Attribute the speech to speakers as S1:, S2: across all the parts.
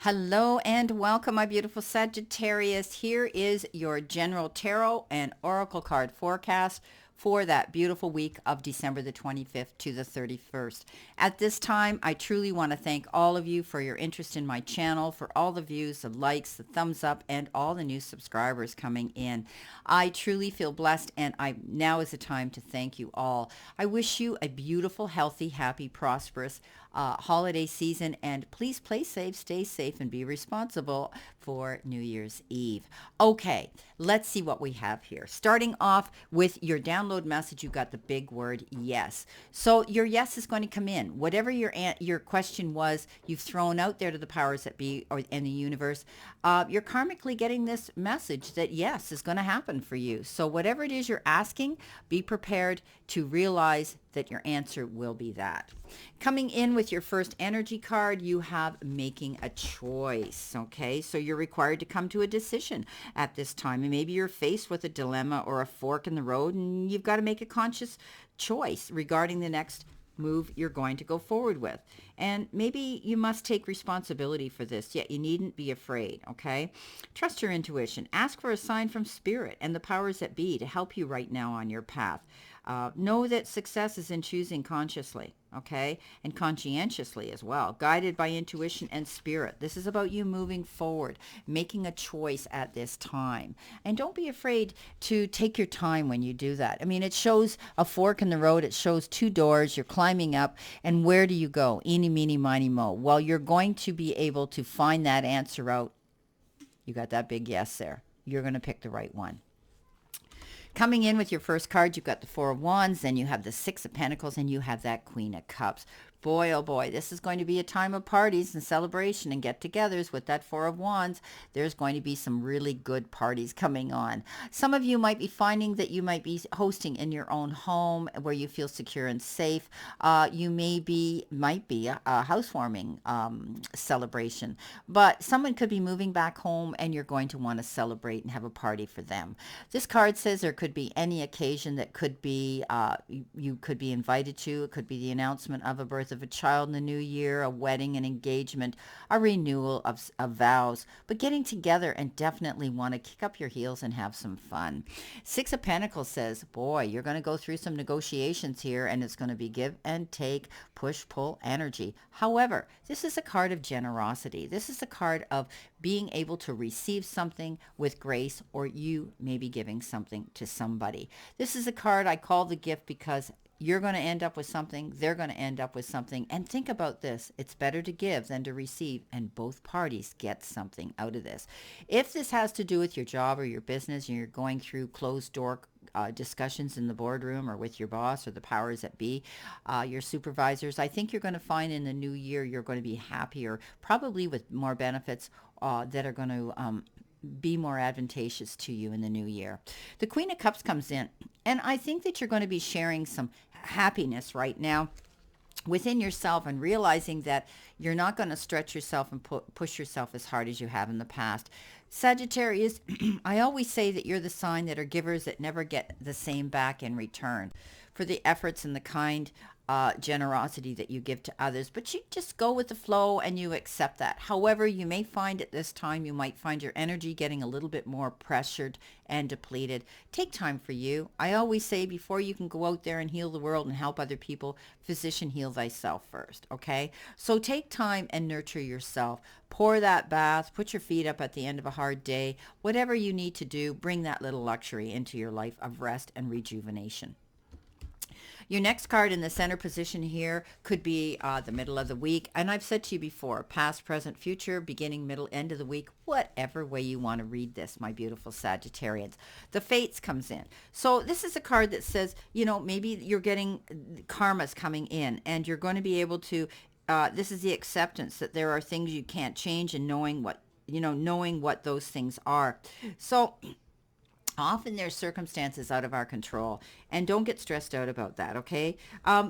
S1: Hello and welcome, my beautiful Sagittarius. Here is your general tarot and oracle card forecast for that beautiful week of December the 25th to the 31st. At this time, I truly want to thank all of you for your interest in my channel, for all the views, the likes, the thumbs up, and all the new subscribers coming in. I truly feel blessed, and now is the time to thank you all. I wish you a beautiful, healthy, happy, prosperous holiday season, and please play safe, stay safe, and be responsible for New Year's Eve. Okay, let's see what we have here. Starting off with your download message, you got the big word yes. So your yes is going to come in. Whatever your question was, you've thrown out there to the powers that be or in the universe. You're karmically getting this message that yes is going to happen for you. So whatever it is you're asking, be prepared to realize that your answer will be that. Coming in with your first energy card, you have making a choice, okay? So you're required to come to a decision at this time. And maybe you're faced with a dilemma or a fork in the road, and you've got to make a conscious choice regarding the next move you're going to go forward with. And maybe you must take responsibility for this, yet you needn't be afraid, okay? Trust your intuition. Ask for a sign from spirit and the powers that be to help you right now on your path. Know that success is in choosing consciously, okay, and conscientiously as well, guided by intuition and spirit. This is about you moving forward, making a choice at this time. And don't be afraid to take your time when you do that. I mean, it shows a fork in the road. It shows two doors. You're climbing up. And where do you go? Eeny, meeny, miny, mo. Well, you're going to be able to find that answer out. You got that big yes there. You're going to pick the right one. Coming in with your first card, you've got the Four of Wands, then you have the Six of Pentacles, and you have that Queen of Cups. Boy, oh boy, this is going to be a time of parties and celebration and get-togethers with that Four of Wands. There's going to be some really good parties coming on. Some of you might be finding that you might be hosting in your own home where you feel secure and safe. You might be a housewarming celebration, but someone could be moving back home and you're going to want to celebrate and have a party for them. This card says there could be any occasion that could be you could be invited to. It could be the announcement of a birth of a child in the new year, a wedding, an engagement, a renewal of vows, but getting together and definitely want to kick up your heels and have some fun. Six of Pentacles says, boy, you're going to go through some negotiations here, and it's going to be give and take, push, pull energy. However, this is a card of generosity. This is a card of being able to receive something with grace, or you may be giving something to somebody. This is a card I call the gift because you're going to end up with something, they're going to end up with something. And think about this. It's better to give than to receive, and both parties get something out of this. If this has to do with your job or your business, and you're going through closed door discussions in the boardroom or with your boss or the powers that be, your supervisors, I think you're going to find in the new year you're going to be happier, probably with more benefits that are going to be more advantageous to you in the new year. The Queen of Cups comes in, and I think that you're going to be sharing some happiness right now within yourself and realizing that you're not going to stretch yourself and push yourself as hard as you have in the past. Sagittarius, I always say that you're the sign that are givers that never get the same back in return for the efforts and the kind generosity that you give to others, but you just go with the flow and you accept that. However, you may find at this time, you might find your energy getting a little bit more pressured and depleted. Take time for you. I always say before you can go out there and heal the world and help other people, physician, heal thyself first, okay? So take time and nurture yourself. Pour that bath, put your feet up at the end of a hard day. Whatever you need to do, bring that little luxury into your life of rest and rejuvenation. Your next card in the center position here could be the middle of the week. And I've said to you before, past, present, future, beginning, middle, end of the week, whatever way you want to read this, my beautiful Sagittarians. The Fates comes in. So this is a card that says, you know, maybe you're getting karmas coming in and you're going to be able to, this is the acceptance that there are things you can't change and knowing what those things are. So often there's circumstances out of our control, and don't get stressed out about that, okay?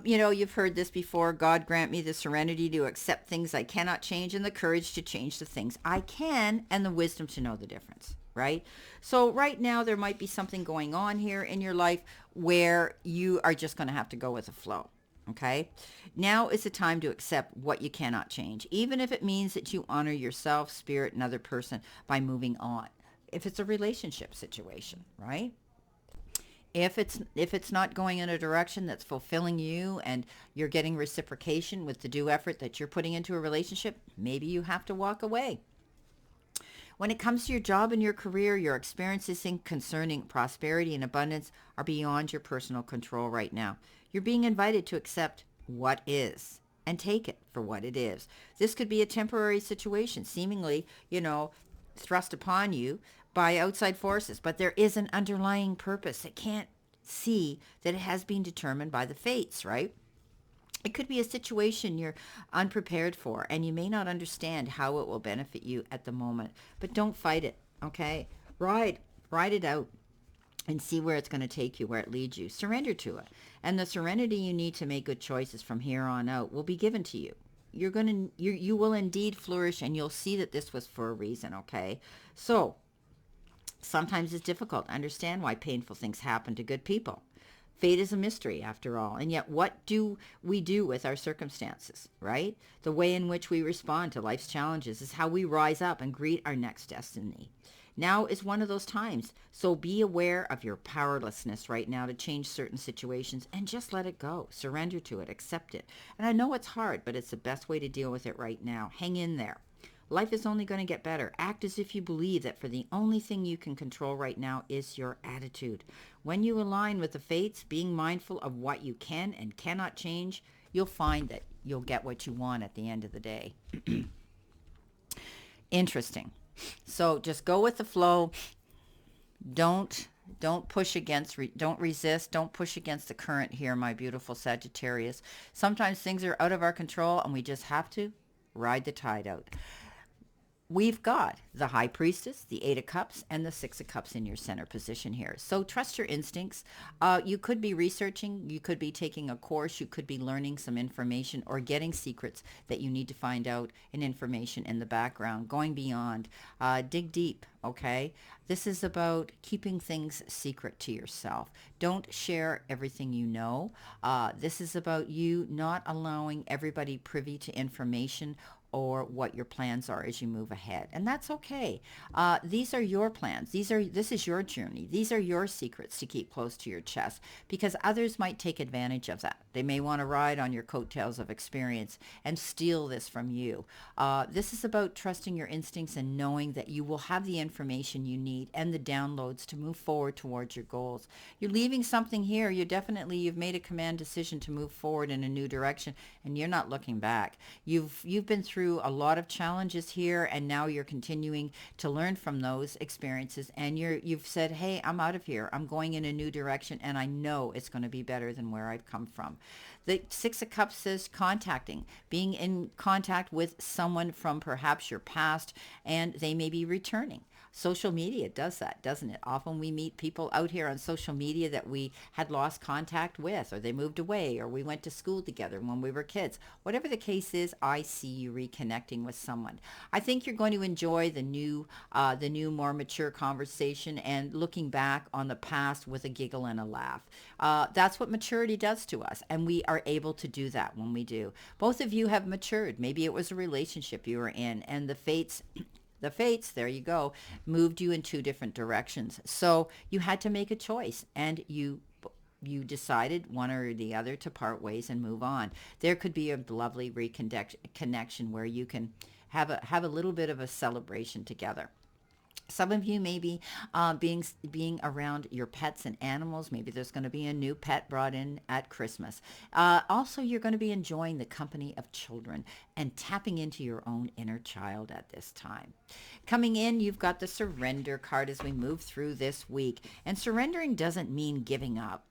S1: You've heard this before. God grant me the serenity to accept things I cannot change and the courage to change the things I can and the wisdom to know the difference, right? So right now there might be something going on here in your life where you are just going to have to go with the flow. Okay. Now is the time to accept what you cannot change, even if it means that you honor yourself, spirit, and other person by moving on. If it's a relationship situation, right? If it's not going in a direction that's fulfilling you and you're getting reciprocation with the due effort that you're putting into a relationship, maybe you have to walk away. When it comes to your job and your career, your experiences concerning prosperity and abundance are beyond your personal control right now. You're being invited to accept what is and take it for what it is. This could be a temporary situation, seemingly, thrust upon you by outside forces, but there is an underlying purpose that can't see that it has been determined by the fates, right? It could be a situation you're unprepared for, and you may not understand how it will benefit you at the moment. But don't fight it, okay? Ride it out and see where it's going to take you, where it leads you. Surrender to it. And the serenity you need to make good choices from here on out will be given to you. You will indeed flourish, and you'll see that this was for a reason, okay? So sometimes it's difficult to understand why painful things happen to good people. Fate is a mystery, after all. And yet, what do we do with our circumstances, right? The way in which we respond to life's challenges is how we rise up and greet our next destiny. Now is one of those times. So be aware of your powerlessness right now to change certain situations and just let it go. Surrender to it. Accept it. And I know it's hard, but it's the best way to deal with it right now. Hang in there. Life is only going to get better. Act as if you believe that for the only thing you can control right now is your attitude. When you align with the fates, being mindful of what you can and cannot change, you'll find that you'll get what you want at the end of the day. Interesting. So just go with the flow. Don't push against, don't resist, don't push against the current here, my beautiful Sagittarius. Sometimes things are out of our control and we just have to ride the tide out. We've got the High Priestess, the Eight of Cups, and the Six of Cups in your center position here. So trust your instincts. You could be researching, you could be taking a course, you could be learning some information or getting secrets that you need to find out and information in the background, going beyond. Dig deep, okay? This is about keeping things secret to yourself. Don't share everything you know. This is about you not allowing everybody privy to information or what your plans are as you move ahead. And that's okay. These are your plans. This is your journey. These are your secrets to keep close to your chest because others might take advantage of that. They may want to ride on your coattails of experience and steal this from you. This is about trusting your instincts and knowing that you will have the information you need and the downloads to move forward towards your goals. You're leaving something here. You've made a command decision to move forward in a new direction and you're not looking back. You've been through a lot of challenges here and now you're continuing to learn from those experiences and you've said, hey, I'm out of here. I'm going in a new direction and I know it's going to be better than where I've come from. The Six of Cups says being in contact with someone from perhaps your past and they may be returning. Social media does that, doesn't it? Often we meet people out here on social media that we had lost contact with, or they moved away, or we went to school together when we were kids. Whatever the case is, I see you reconnecting with someone. I think you're going to enjoy the new, more mature conversation and looking back on the past with a giggle and a laugh. That's what maturity does to us, and we are able to do that when we do. Both of you have matured. Maybe it was a relationship you were in, and the fates, there you go, moved you in two different directions. So you had to make a choice and you decided one or the other to part ways and move on. There could be a lovely reconnection where you can have a little bit of a celebration together. Some of you may be being around your pets and animals. Maybe there's going to be a new pet brought in at Christmas. Also, you're going to be enjoying the company of children and tapping into your own inner child at this time. Coming in, you've got the Surrender card as we move through this week. And surrendering doesn't mean giving up.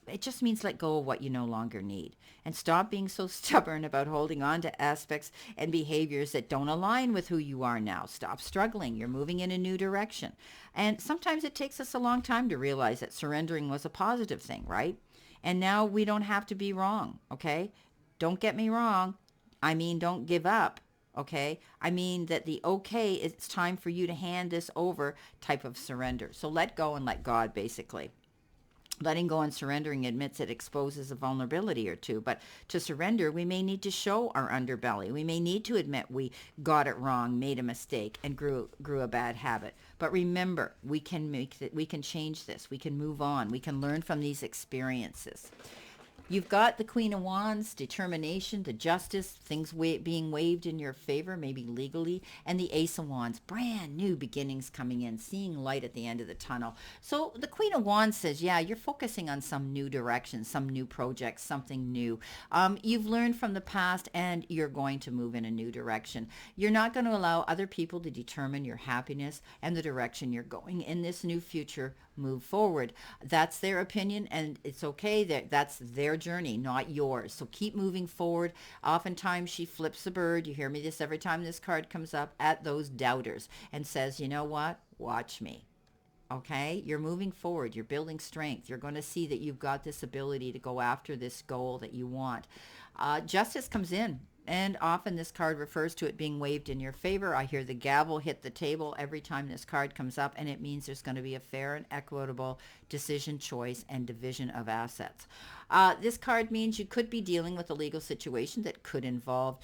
S1: It just means let go of what you no longer need and stop being so stubborn about holding on to aspects and behaviors that don't align with who you are now. Stop struggling. You're moving in a new direction. And sometimes it takes us a long time to realize that surrendering was a positive thing, right? And now we don't have to be wrong, okay? Don't get me wrong. I mean, don't give up, okay? I mean that it's time for you to hand this over type of surrender. So let go and let God, basically. Letting go and surrendering admits it exposes a vulnerability or two. But to surrender, we may need to show our underbelly. We may need to admit we got it wrong, made a mistake, and grew a bad habit. But remember, we can change this. We can move on. We can learn from these experiences. You've got the Queen of Wands, determination, the justice, things being waved in your favor, maybe legally, and the Ace of Wands, brand new beginnings coming in, seeing light at the end of the tunnel. So the Queen of Wands says, yeah, you're focusing on some new direction, some new project, something new. You've learned from the past and you're going to move in a new direction. You're not going to allow other people to determine your happiness and the direction you're going in this new future. Move forward. That's their opinion, and it's okay. That's their journey, not yours. So keep moving forward. Oftentimes she flips the bird. You hear me this every time this card comes up, at those doubters and says, you know what? Watch me. Okay, you're moving forward. You're building strength. You're going to see that you've got this ability to go after this goal that you want. Justice comes in. And often this card refers to it being waved in your favor. I hear the gavel hit the table every time this card comes up, and it means there's going to be a fair and equitable decision, choice, and division of assets. This card means you could be dealing with a legal situation that could involve,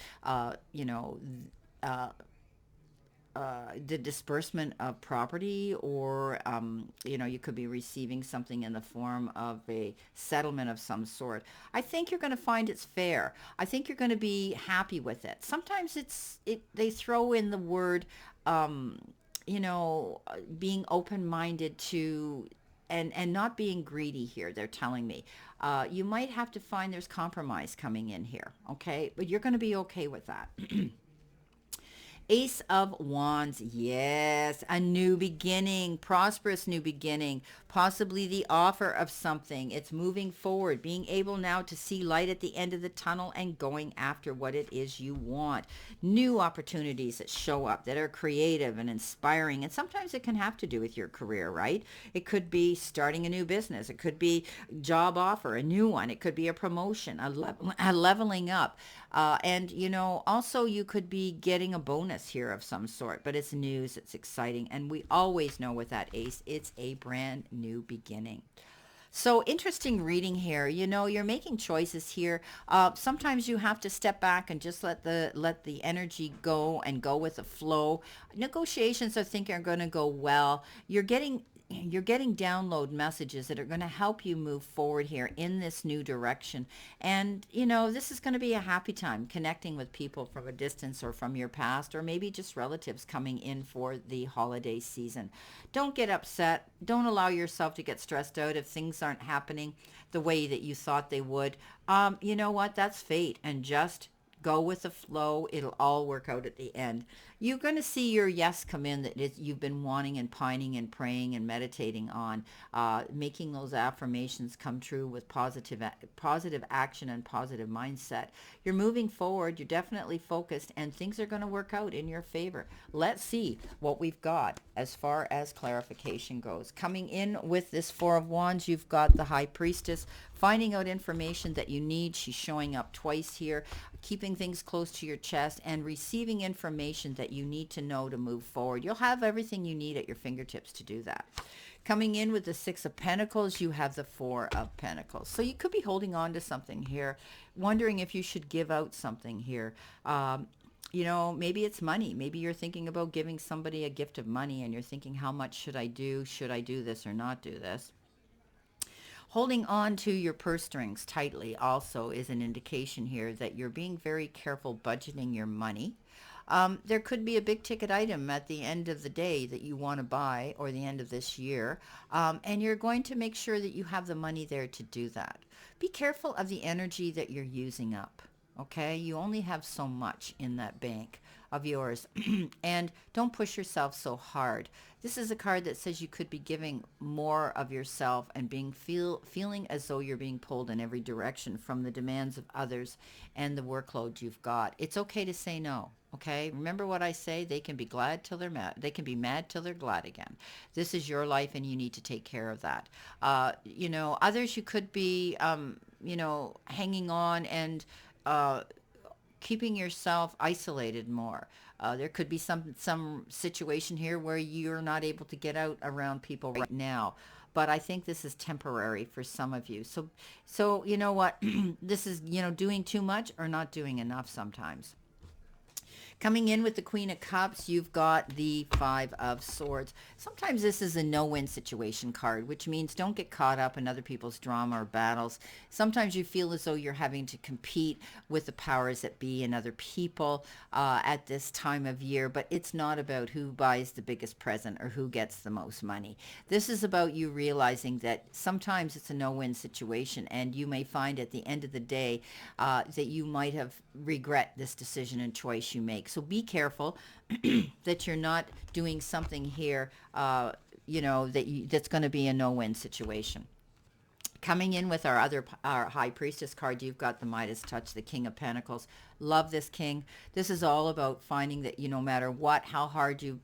S1: the disbursement of property, or you could be receiving something in the form of a settlement of some sort. I think you're going to find it's fair. I think you're going to be happy with it. Sometimes they throw in the word being open-minded to and not being greedy here. They're telling me you might have to find there's compromise coming in here, okay, but you're going to be okay with that. Ace of Wands, yes, a new beginning, prosperous new beginning, possibly the offer of something. It's moving forward, being able now to see light at the end of the tunnel and going after what it is you want. New opportunities that show up that are creative and inspiring, and sometimes it can have to do with your career, right? It could be starting a new business. It could be job offer, a new one. It could be a promotion, a leveling up. Also you could be getting a bonus here of some sort, but it's news, it's exciting. And we always know with that ace, it's a brand new beginning. So interesting reading here. You're making choices here. Sometimes you have to step back and just let the energy go and go with the flow. Negotiations, I think, are going to go well. You're getting download messages that are going to help you move forward here in this new direction. And, this is going to be a happy time connecting with people from a distance or from your past, or maybe just relatives coming in for the holiday season. Don't get upset. Don't allow yourself to get stressed out if things aren't happening the way that you thought they would. You know what? That's fate, and just go with the flow. It'll all work out at the end. You're going to see your yes come in that you've been wanting and pining and praying and meditating on, making those affirmations come true with positive action and positive mindset. You're moving forward. You're definitely focused, and things are going to work out in your favor. Let's see what we've got as far as clarification goes. Coming in with this Four of Wands, you've got the High Priestess, finding out information that you need. She's showing up twice here, keeping things close to your chest and receiving information that you need to know to move forward. You'll have everything you need at your fingertips to do that. Coming in with the Six of Pentacles, you have the Four of Pentacles. So you could be holding on to something here, wondering if you should give out something here. Maybe it's money. Maybe you're thinking about giving somebody a gift of money, and you're thinking, how much should I do? Should I do this or not do this? Holding on to your purse strings tightly also is an indication here that you're being very careful budgeting your money. There could be a big ticket item at the end of the day that you want to buy, or the end of this year, and you're going to make sure that you have the money there to do that. Be careful of the energy that you're using up. Okay, you only have so much in that bank of yours, and don't push yourself so hard. This is a card that says you could be giving more of yourself and feeling as though you're being pulled in every direction from the demands of others and the workload you've got. It's okay to say no. Okay, remember what I say, they can be glad till they're mad. They can be mad till they're glad again. This is your life, and you need to take care of that. Others, you could be, hanging on and keeping yourself isolated more. There could be some situation here where you're not able to get out around people right now. but I think this is temporary for some of you. So you know what? This is, doing too much or not doing enough sometimes. Coming in with the Queen of Cups, you've got the Five of Swords. Sometimes this is a no-win situation card, which means don't get caught up in other people's drama or battles. Sometimes you feel as though you're having to compete with the powers that be and other people at this time of year, but it's not about who buys the biggest present or who gets the most money. This is about you realizing that sometimes it's a no-win situation, and you may find at the end of the day that you might have regret this decision and choice you make. So be careful that you're not doing something here, that's going to be a no-win situation. Coming in with our High Priestess card, you've got the Midas Touch, the King of Pentacles. Love this king. This is all about finding that, no matter what, how hard you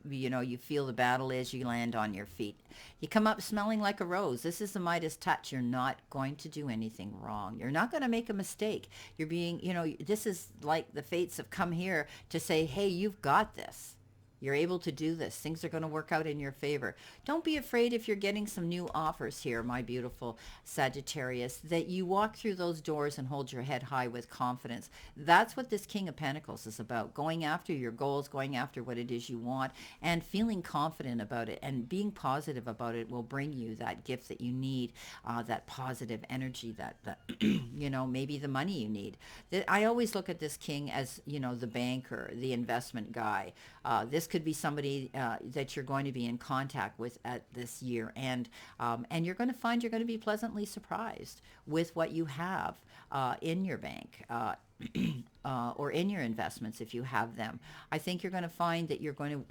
S1: feel the battle is, you land on your feet. You come up smelling like a rose. This is the Midas Touch. You're not going to do anything wrong. You're not going to make a mistake. You're being, this is like the fates have come here to say, hey, you've got this. You're able to do this. Things are going to work out in your favor. Don't be afraid if you're getting some new offers here, my beautiful Sagittarius, that you walk through those doors and hold your head high with confidence. That's what this King of Pentacles is about. Going after your goals, going after what it is you want, and feeling confident about it and being positive about it will bring you that gift that you need, that positive energy, that maybe the money you need. I always look at this king as, the banker, the investment guy. This could be somebody that you're going to be in contact with at this year, and you're going to find you're going to be pleasantly surprised with what you have in your bank or in your investments if you have them. I think you're going to find that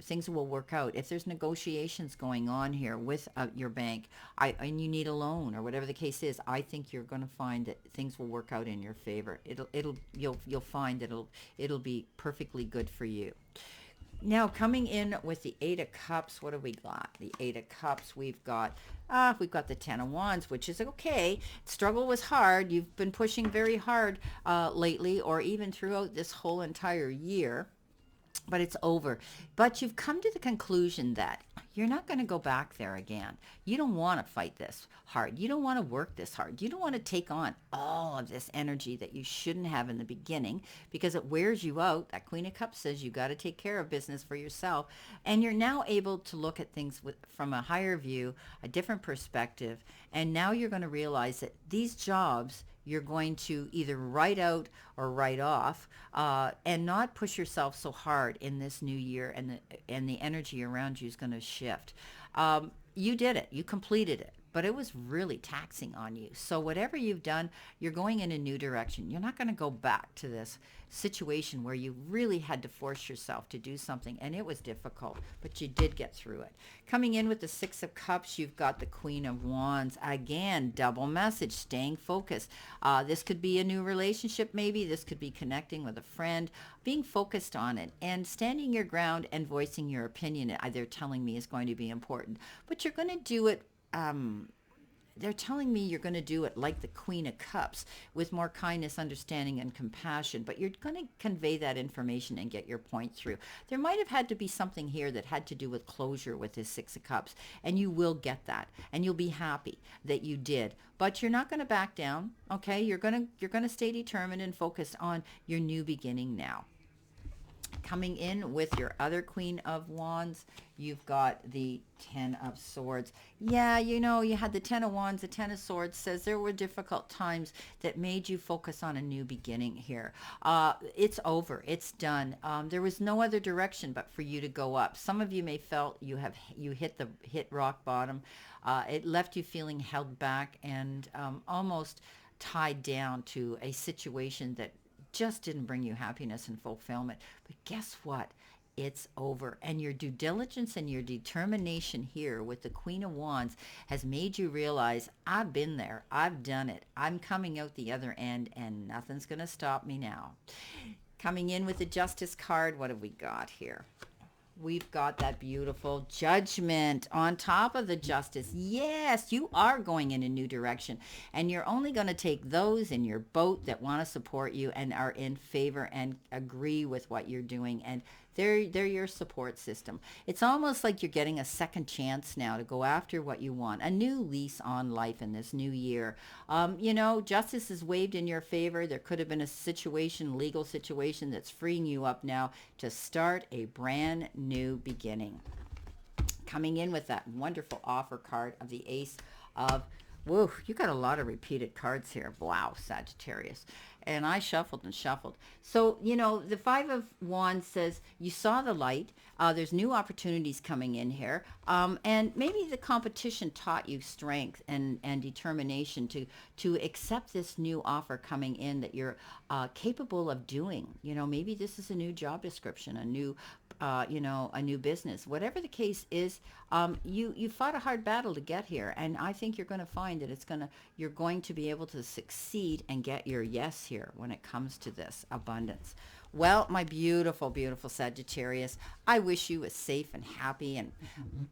S1: things will work out. If there's negotiations going on here with your bank, and you need a loan or whatever the case is, I think you're going to find that things will work out in your favor. You'll find that it'll be perfectly good for you. Now, coming in with the Eight of Cups, what have we got? The Eight of Cups, we've got the Ten of Wands, which is okay. Struggle was hard. You've been pushing very hard lately, or even throughout this whole entire year, but it's over. But you've come to the conclusion that you're not going to go back there again. You don't want to fight this hard. You don't want to work this hard. You don't want to take on all of this energy that you shouldn't have in the beginning because it wears you out. That Queen of Cups says you got to take care of business for yourself. And you're now able to look at things from a higher view, a different perspective. And now you're going to realize that these jobs you're going to either write out or write off, and not push yourself so hard in this new year, and the energy around you is going to shift. You did it. You completed it. But it was really taxing on you. So whatever you've done, you're going in a new direction. You're not going to go back to this situation where you really had to force yourself to do something, and it was difficult, but you did get through it. Coming in with the Six of Cups, you've got the Queen of Wands. Again, double message, staying focused. This could be a new relationship maybe. This could be connecting with a friend, being focused on it, and standing your ground and voicing your opinion. They're telling me is going to be important. But you're going to do it they're telling me you're going to do it like the Queen of Cups, with more kindness, understanding, and compassion, but you're going to convey that information and get your point through. There might have had to be something here that had to do with closure with this Six of Cups, and you will get that, and you'll be happy that you did. But you're not going to back down, okay? You're going to stay determined and focused on your new beginning now. Coming in with your other Queen of Wands, you've got the Ten of Swords. Yeah, you had the Ten of Wands. The Ten of Swords says there were difficult times that made you focus on a new beginning here. It's over. It's done. There was no other direction but for you to go up. Some of you may felt you hit rock bottom. It left you feeling held back and almost tied down to a situation that just didn't bring you happiness and fulfillment. But guess what? It's over. And your due diligence and your determination here with the Queen of Wands has made you realize, I've been there. I've done it. I'm coming out the other end, and nothing's going to stop me now. Coming in with the Justice card, what have we got here? We've got that beautiful Judgment on top of the Justice. Yes, you are going in a new direction, and you're only going to take those in your boat that want to support you and are in favor and agree with what you're doing, and They're your support system. It's almost like you're getting a second chance now to go after what you want, a new lease on life in this new year. Justice is waved in your favor. There could have been a situation, legal situation, that's freeing you up now to start a brand new beginning. Coming in with that wonderful offer card of the Ace of, whoa, you got a lot of repeated cards here. Wow, Sagittarius. And I shuffled and shuffled. So, the Five of Wands says you saw the light. There's new opportunities coming in here. And maybe the competition taught you strength and determination to accept this new offer coming in that you're capable of doing. Maybe this is a new job description, a new business. Whatever the case is, you fought a hard battle to get here, and I think you're going to find that you're going to be able to succeed and get your yes here when it comes to this abundance. Well, my beautiful, beautiful Sagittarius, I wish you a safe and happy and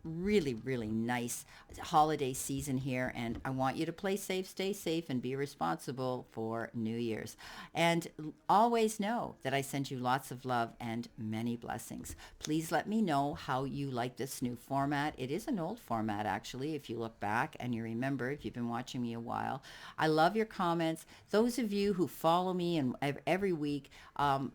S1: really, really nice holiday season here. And I want you to play safe, stay safe, and be responsible for New Year's. And always know that I send you lots of love and many blessings. Please let me know how you like this new format. It is an old format, actually, if you look back and you remember, if you've been watching me a while. I love your comments. Those of you who follow me and every week,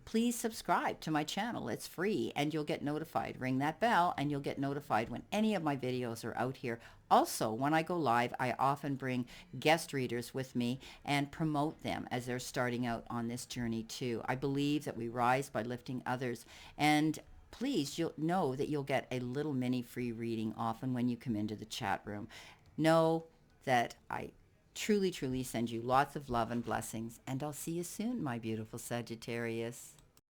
S1: please subscribe to my channel. It's free and you'll get notified. Ring that bell and you'll get notified when any of my videos are out here. Also, when I go live, I often bring guest readers with me and promote them as they're starting out on this journey too. I believe that we rise by lifting others, and please, you'll know that you'll get a little mini free reading often when you come into the chat room. Know that I truly, truly send you lots of love and blessings, and I'll see you soon, my beautiful Sagittarius.